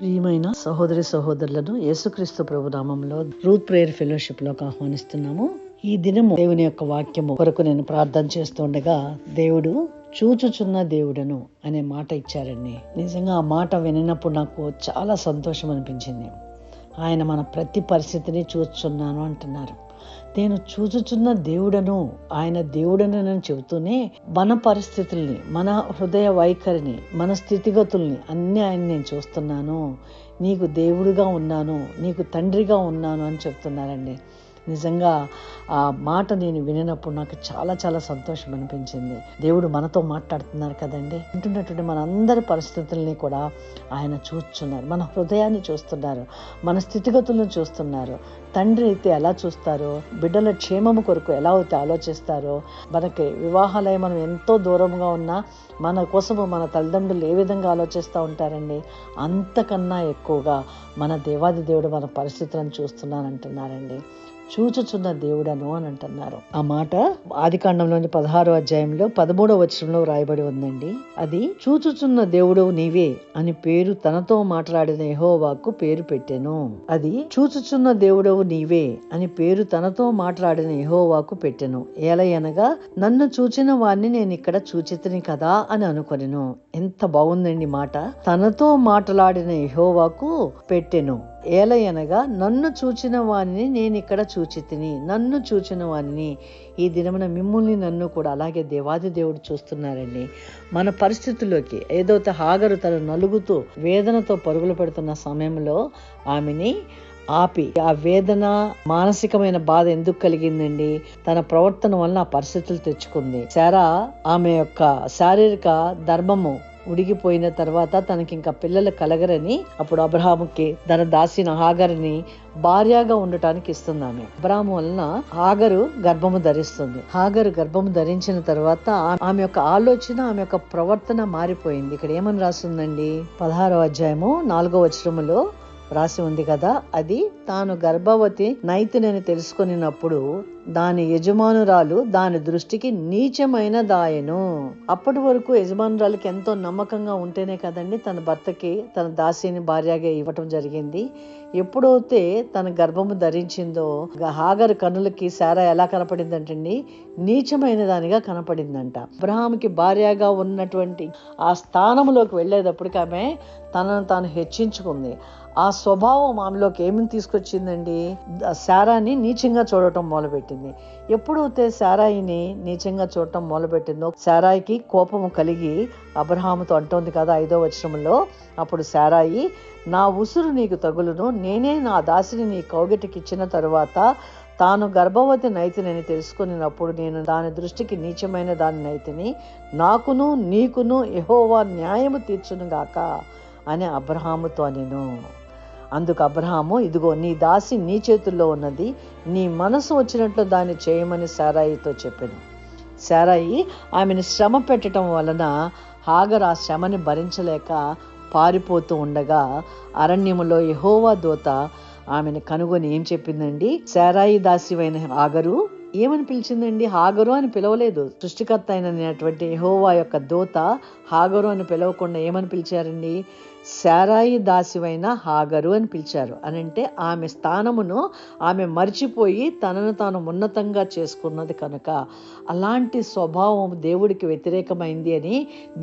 ప్రియమైన సహోదరి సహోదరులను యేసుక్రీస్తు ప్రభు నామంలో రూత్ ప్రేయర్ ఫెలోషిప్ లోకి ఆహ్వానిస్తున్నాము. ఈ దినము దేవుని యొక్క వాక్యము కొరకు నేను ప్రార్థన చేస్తుండగా దేవుడు చూచుచున్న దేవుడను అనే మాట ఇచ్చారండి. నిజంగా ఆ మాట వినినప్పుడు నాకు చాలా సంతోషం అనిపించింది. ఆయన మన ప్రతి పరిస్థితిని చూచుచున్నాను అంటున్నారు. నేను చూచుచున్న దేవుడను, ఆయన దేవుడను చెబుతూనే మన పరిస్థితుల్ని, మన హృదయ వైఖరిని, మన స్థితిగతుల్ని అన్ని ఆయన నేను చూస్తున్నాను, నీకు దేవుడిగా ఉన్నాను, నీకు తండ్రిగా ఉన్నాను అని చెప్తున్నారండి. నిజంగా ఆ మాట నేను వినినప్పుడు నాకు చాలా చాలా సంతోషం అనిపించింది. దేవుడు మనతో మాట్లాడుతున్నారు కదండి. వింటున్నటువంటి మన అందరి పరిస్థితుల్ని కూడా ఆయన చూస్తున్నారు, మన హృదయాన్ని చూస్తున్నారు, మన స్థితిగతులను చూస్తున్నారు. తండ్రి అయితే ఎలా చూస్తారో, బిడ్డల క్షేమము కొరకు ఎలా అయితే ఆలోచిస్తారో, మనకి వివాహాలయ మనం ఎంతో దూరంగా ఉన్నా మన కోసము మన తల్లిదండ్రులు ఏ విధంగా ఆలోచిస్తూ ఉంటారండి, అంతకన్నా ఎక్కువగా మన దేవాది దేవుడు మన పరిస్థితులను చూస్తున్నానంటున్నారండి. చూచుచున్న దేవుడను అని అంటున్నారు. ఆ మాట ఆదికాండంలోని 16వ అధ్యాయంలో 13వ వచనంలో రాయబడి ఉందండి. అది చూచుచున్న దేవుడు నీవే అని పేరు తనతో మాట్లాడిన యెహోవాకు పేరు పెట్టెను. అది చూచుచున్న దేవుడవు నీవే అని పేరు తనతో మాట్లాడిన యెహోవాకు పెట్టెను. ఏలయనగా నన్ను చూచిన వాణ్ణి నేను ఇక్కడ చూచితిని కదా అని అనుకొనెను. ఎంత బాగుందండి మాట. తనతో మాట్లాడిన యెహోవాకు పెట్టెను. ఏలయనగా నన్ను చూచిన వాణిని నేను ఇక్కడ చూచితిని, నన్ను చూచిన వాణిని. ఈ దినమున మిమ్ముల్ని నన్ను కూడా అలాగే దేవాది దేవుడు చూస్తున్నారండి. మన పరిస్థితుల్లోకి ఏదైతే హాగరు తను నలుగుతూ వేదనతో పరుగులు పెడుతున్న సమయంలో ఆమెని ఆపి, ఆ వేదన మానసికమైన బాధ ఎందుకు కలిగిందండి? తన ప్రవర్తన వల్ల ఆ పరిస్థితులు తెచ్చుకుంది. శారా ఆమె యొక్క శారీరక ధర్మము ఉడిగిపోయిన తర్వాత తనకి ఇంకా పిల్లలు కలగరని అప్పుడు అబ్రహాముకి తన దాసిన హాగరుని భార్యగా ఉండటానికి ఇస్తుంది. ఆమె అబ్రహాము వలన హాగరు గర్భము ధరిస్తుంది. హాగరు గర్భము ధరించిన తర్వాత ఆమె యొక్క ఆలోచన, ఆమె యొక్క ప్రవర్తన మారిపోయింది. ఇక్కడ ఏమని రాస్తుందండి? 16వ అధ్యాయము 4వ వచనములో రాసి ఉంది కదా, అది తాను గర్భవతి నైతినని తెలుసుకొనినప్పుడు దాని యజమానురాలు దాని దృష్టికి నీచమైన దాయను. అప్పటి వరకు యజమానురాలకి ఎంతో నమ్మకంగా ఉంటేనే కదండి తన భర్తకి తన దాసిని భార్యగా ఇవ్వటం జరిగింది. ఎప్పుడైతే తన గర్భము ధరించిందో హాగరు కన్నులకి శారా ఎలా కనపడిందంటండి? నీచమైన దానిగా కనపడిందంట. అబ్రహాముకి భార్యగా ఉన్నటువంటి ఆ స్థానంలోకి వెళ్ళేటప్పటికి ఆమె తనను తాను హెచ్చించుకుంది. ఆ స్వభావం ఆమెలోకి ఏమి తీసుకొచ్చిందండి? శారాని నీచంగా చూడటం మొదలుపెట్టింది. ఎప్పుడైతే శారాయిని నీచంగా చూడటం మొదలుపెట్టిందో శారాయికి కోపము కలిగి అబ్రహాముతో అంటోంది కదా 5వ వచనంలో, అప్పుడు శారాయి నా ఉసురు నీకు తగులును, నేనే నా దాసిని నీ కౌగిటికి ఇచ్చిన తరువాత తాను గర్భవతి నైతినని తెలుసుకున్నప్పుడు నేను దాని దృష్టికి నీచమైన దాని నైతిని, నాకును నీకును యెహోవా న్యాయము తీర్చునుగాక అని అబ్రహాముతో అనెను. అందుకు అబ్రహాము, ఇదిగో నీ దాసి నీ చేతుల్లో ఉన్నది, నీ మనసు వచ్చినట్లు దాన్ని చేయమని శారాయితో చెప్పెను. శారాయి ఆమెను శ్రమ పెట్టడం వలన హాగరు ఆ శ్రమని భరించలేక పారిపోతూ ఉండగా అరణ్యములో యెహోవా దూత ఆమెను కనుగొని ఏం చెప్పిందండి? శారాయి దాసివైన హాగరు ఏమని పిలిచిందండి? హాగరు అని పిలవలేదు. సృష్టికర్త అయినటువంటి యెహోవా యొక్క దూత హాగరు అని పిలవకుండా ఏమని పిలిచారండి? శారాయి దాసివైన హాగరు అని పిలిచారు. అనంటే ఆమె స్థానమును ఆమె మర్చిపోయి తనను తాను ఉన్నతంగా చేసుకున్నది కనుక అలాంటి స్వభావం దేవుడికి వ్యతిరేకమైంది అని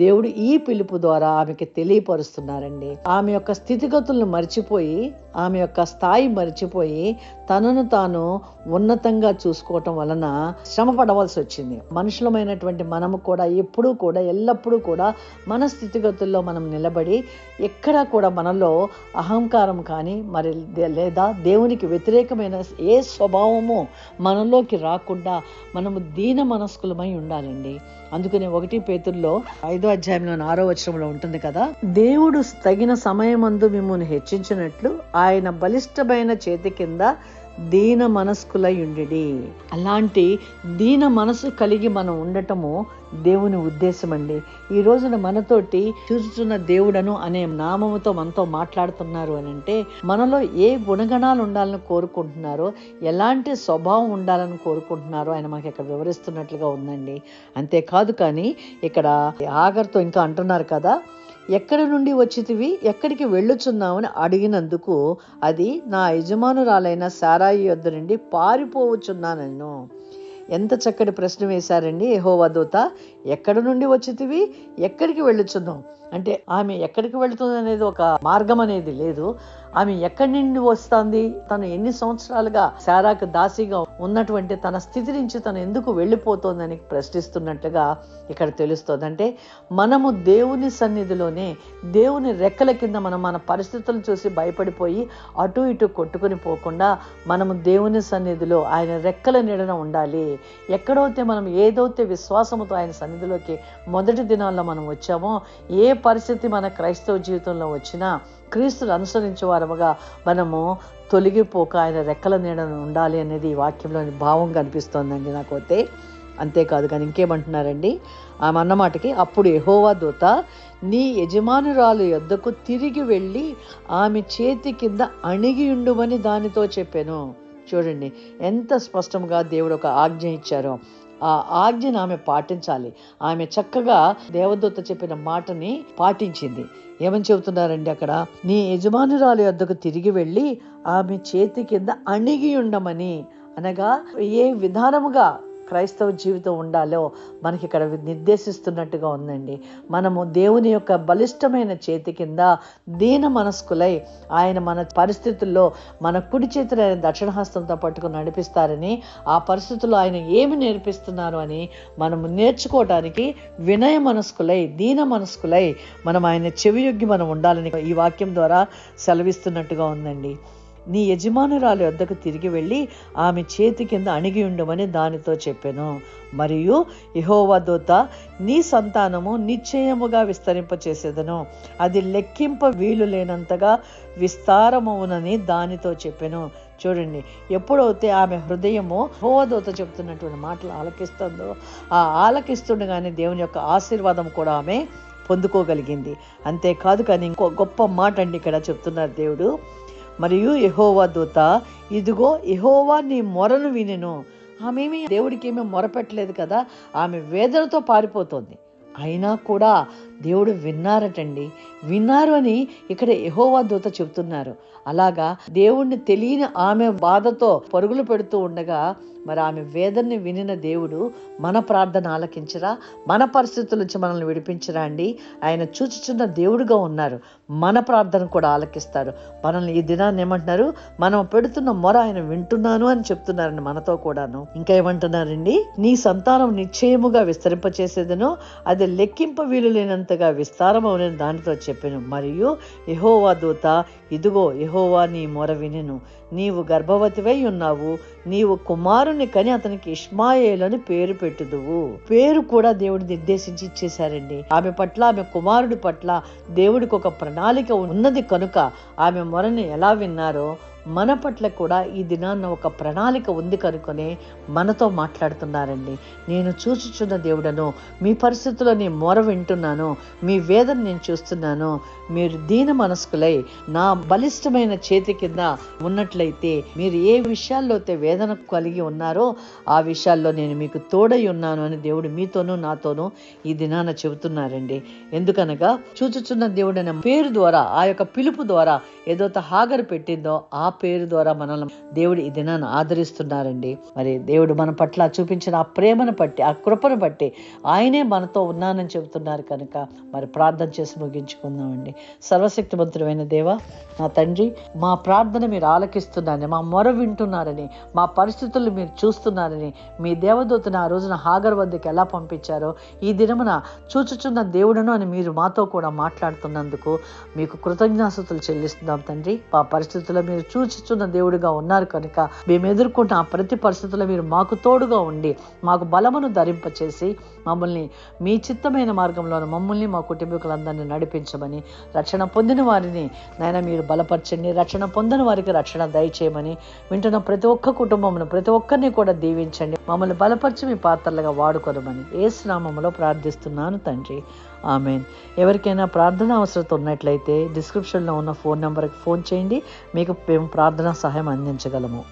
దేవుడు ఈ పిలుపు ద్వారా ఆమెకి తెలియపరుస్తున్నారండి. ఆమె యొక్క స్థితిగతులను మర్చిపోయి, ఆమె యొక్క స్థాయి మర్చిపోయి తనను తాను ఉన్నతంగా చూసుకోవటం వలన శ్రమ పడవలసి వచ్చింది. మనుషులమైనటువంటి మనము కూడా ఎప్పుడూ కూడా ఎల్లప్పుడూ కూడా మన స్థితిగతుల్లో మనం నిలబడి ఎక్కడా కూడా మనలో అహంకారం కానీ మరి లేదా దేవునికి వ్యతిరేకమైన ఏ స్వభావము మనలోకి రాకుండా మనము దీన మనస్కులమై ఉండాలండి. అందుకనే 1 పేతురులో 5వ అధ్యాయంలో 6వ వచనంలో ఉంటుంది కదా, దేవుడు తగిన సమయమందు మిమ్మును హెచ్చించినట్లు ఆయన బలిష్టమైన చేతి కింద దీన మనస్కులై ఉండిడి. అలాంటి దీన మనసు కలిగి మనం ఉండటము దేవుని ఉద్దేశం అండి. ఈ రోజున మనతోటి చూచుచున్న దేవుడను అనే నామముతో మనతో మాట్లాడుతున్నారు అని అంటే మనలో ఏ గుణగణాలు ఉండాలని కోరుకుంటున్నారో, ఎలాంటి స్వభావం ఉండాలని కోరుకుంటున్నారో ఆయన మాకు ఇక్కడ వివరిస్తున్నట్లుగా ఉందండి. అంతేకాదు కానీ ఇక్కడ హాగరుతో ఇంకా అంటున్నారు కదా, ఎక్కడి నుండి వచ్చితివి, ఎక్కడికి వెళ్ళుచున్నావని అడిగినందుకు అది నా యజమానురాలైన శారాయి యొద్ద నుండి పారిపోవచ్చున్నానను. ఎంత చక్కటి ప్రశ్న వేశారండి యెహోవా దూత. ఎక్కడి నుండి వచ్చితివి, ఎక్కడికి వెళ్ళుచున్నావు అంటే ఆమె ఎక్కడికి వెళుతుంది అనేది ఒక మార్గం అనేది లేదు. ఆమె ఎక్కడి నుండి వస్తుంది, తను ఎన్ని సంవత్సరాలుగా శారాకు దాసిగా ఉన్నటువంటి తన స్థితి నుంచి తను ఎందుకు వెళ్ళిపోతోందని ప్రశ్నిస్తున్నట్టుగా ఇక్కడ తెలుస్తుంది. అంటే మనము దేవుని సన్నిధిలోనే, దేవుని రెక్కల కింద మనం మన పరిస్థితులను చూసి భయపడిపోయి అటు ఇటు కొట్టుకుని పోకుండా మనము దేవుని సన్నిధిలో ఆయన రెక్కల నీడన ఉండాలి. ఎక్కడైతే మనం ఏదైతే విశ్వాసముతో ఆయన సన్నిధిలోకి మొదటి దినాల్లో మనం వచ్చామో, ఏ పరిస్థితి మన క్రైస్తవ జీవితంలో వచ్చినా క్రీస్తుని అనుసరించే వారముగా మనము తొలగిపోక ఆయన రెక్కల నీడను ఉండాలి అనేది ఈ వాక్యంలోని భావం కనిపిస్తోందండి నాకైతే. అంతేకాదు కానీ ఇంకేమంటున్నారండి ఆమె అన్నమాటకి, అప్పుడు యెహోవా దూత నీ యజమానురాలు యొద్దకు తిరిగి వెళ్ళి ఆమె చేతి కింద అణిగి ఉండుమని దానితో చెప్పాను. చూడండి ఎంత స్పష్టంగా దేవుడు ఒక ఆజ్ఞ ఇచ్చారో. ఆ ఆజ్ఞను ఆమె పాటించాలి. ఆమె చక్కగా దేవదూత చెప్పిన మాటని పాటించింది. ఏమని చెబుతున్నారండి అక్కడ, నీ యజమానురాలు యొద్దకు తిరిగి వెళ్ళి ఆమె చేతి కింద అణిగి ఉండమని. అనగా ఏ విధానముగా క్రైస్తవ జీవితం ఉండాలో మనకి ఇక్కడ నిర్దేశిస్తున్నట్టుగా ఉందండి. మనము దేవుని యొక్క బలిష్టమైన చేతి కింద దీన మనస్కులై ఆయన మన పరిస్థితుల్లో మన కుడి చేతులు ఆయన దక్షిణహస్తంతో పట్టుకుని నడిపిస్తారని, ఆ పరిస్థితుల్లో ఆయన ఏమి నేర్పిస్తున్నారు అని మనము నేర్చుకోవటానికి వినయ మనస్కులై, దీన మనస్కులై మనం ఆయన చెవియొగ్గి మనం ఉండాలని ఈ వాక్యం ద్వారా సెలవిస్తున్నట్టుగా ఉందండి. నీ యజమానురాలు వద్దకు తిరిగి వెళ్ళి ఆమె చేతి కింద అణిగి ఉండమని దానితో చెప్పాను. మరియు యెహోవా దూత నీ సంతానము నిశ్చయముగా విస్తరింపచేసేదను, అది లెక్కింప వీలు లేనంతగా విస్తారమవునని దానితో చెప్పాను. చూడండి, ఎప్పుడైతే ఆమె హృదయము యెహోవా దూత చెప్తున్నటువంటి మాటలు ఆలకిస్తుందో, ఆ ఆలకిస్తుండగానే దేవుని యొక్క ఆశీర్వాదం కూడా ఆమె పొందుకోగలిగింది. అంతేకాదు కానీ ఇంకో గొప్ప మాట అండి ఇక్కడ చెప్తున్నారు దేవుడు. మరియు యెహోవా దూత, ఇదిగో యెహోవా నీ మొరను వినెను. ఆమె దేవుడికి ఏమీ మొరపెట్టలేదు కదా, ఆమె వేదనతో పారిపోతుంది. అయినా కూడా దేవుడు విన్నారటండి. విన్నారు అని ఇక్కడ యెహోవా దూత చెప్తున్నారు. అలాగా దేవుణ్ణి తెలియని ఆమె బాధతో పరుగులు పెడుతూ ఉండగా మరి ఆమె వేదనని వినిన దేవుడు మన ప్రార్థన ఆలకించరా, మన పరిస్థితుల నుంచి మనల్ని విడిపించరా అండి. ఆయన చూచుచున్న దేవుడుగా ఉన్నారు. మన ప్రార్థన కూడా ఆలకిస్తారు. మనల్ని ఈ దినాన్ని ఏమంటున్నారు, మనం పెడుతున్న మొర ఆయన వింటున్నాను అని చెప్తున్నారండి మనతో కూడాను. ఇంకా ఏమంటున్నారండి, నీ సంతానం నిశ్చయముగా విస్తరింపచేసేదను, అది లెక్కింప వీలు లేనంతగా విస్తారమవునని దానితో చెప్పాను. మరియు యెహోవా దూత, ఇదిగో యెహోవా నీ మొర వినెను, నీవు గర్భవతివై ఉన్నావు, నీవు కుమారుని కని అతనికి ఇష్మాయేలు అని పేరు పెట్టుదువు. పేరు కూడా దేవుడు నిర్దేశించి ఇచ్చేశారండి. ఆమె పట్ల, ఆమె కుమారుడి పట్ల దేవుడికి ఒక ప్రణాళిక ఉన్నది కనుక ఆమె మొరని ఎలా విన్నారో మన పట్ల కూడా ఈ దినాన్న ఒక ప్రణాళిక ఉంది కనుకనే మనతో మాట్లాడుతున్నారండి. నేను చూచుచున్న దేవుడను, మీ పరిస్థితుల్లో నేను మొర వింటున్నాను, మీ వేదన నేను చూస్తున్నాను. మీరు దీన మనస్కులై నా బలిష్టమైన చేతి కింద ఉన్నట్లయితే, మీరు ఏ విషయాల్లో అయితే వేదన కలిగి ఉన్నారో ఆ విషయాల్లో నేను మీకు తోడై ఉన్నాను అని దేవుడు మీతోనూ నాతోనూ ఈ దినాన చెబుతున్నారండి. ఎందుకనగా చూచుచున్న దేవుడు అనే పేరు ద్వారా, ఆ యొక్క పిలుపు ద్వారా ఏదైతే హాగరు పెట్టిందో ఆ పేరు ద్వారా మనల్ని దేవుడు ఈ దినాన్ని ఆదరిస్తున్నారండి. మరి దేవుడు మన పట్ల చూపించిన ఆ ప్రేమను బట్టి, ఆ కృపను బట్టి ఆయనే మనతో ఉన్నానని చెబుతున్నారు కనుక మరి ప్రార్థన చేసి ముగించుకుందామండి. సర్వశక్తిమంతుడైన దేవా, నా తండ్రి, మా ప్రార్థన మీరు ఆలకిస్తున్నారని, మా మొర వింటున్నారని, మా పరిస్థితులు మీరు చూస్తున్నారని, మీ దేవదూతను ఆ రోజున హాగర్ వద్దకు ఎలా పంపించారో ఈ దినమున చూచుచున్న దేవుడను అని మీరు మాతో కూడా మాట్లాడుతున్నందుకు మీకు కృతజ్ఞాస్తుతులు చెల్లిస్తున్నాం తండ్రి. మా పరిస్థితుల్లో మీరు చూచుచున్న దేవుడిగా ఉన్నారు కనుక మేము ఎదుర్కొంటున్న ఆ ప్రతి పరిస్థితుల్లో మీరు మాకు తోడుగా ఉండి మాకు బలమును ధరింపచేసి మమ్మల్ని మీ చిత్తమైన మార్గంలోను మమ్మల్ని మా కుటుంబీకులందరినీ నడిపించమని, రక్షణ పొందిన వారిని నాయన మీరు బలపరచండి, రక్షణ పొందిన వారికి రక్షణ దయచేయమని, వింటున్న ప్రతి ఒక్క కుటుంబమును ప్రతి ఒక్కరిని కూడా దీవించండి, మమ్మల్ని బలపరిచి మీ పాత్రలుగా వాడుకోనమని యేసు నామములో ప్రార్థిస్తున్నాను తండ్రి, ఆమెన్. ఎవరికైనా ప్రార్థన అవసరత ఉన్నట్లయితే డిస్క్రిప్షన్లో ఉన్న ఫోన్ నెంబర్కి ఫోన్ చేయండి, మీకు మేము ప్రార్థనా సహాయం అందించగలము.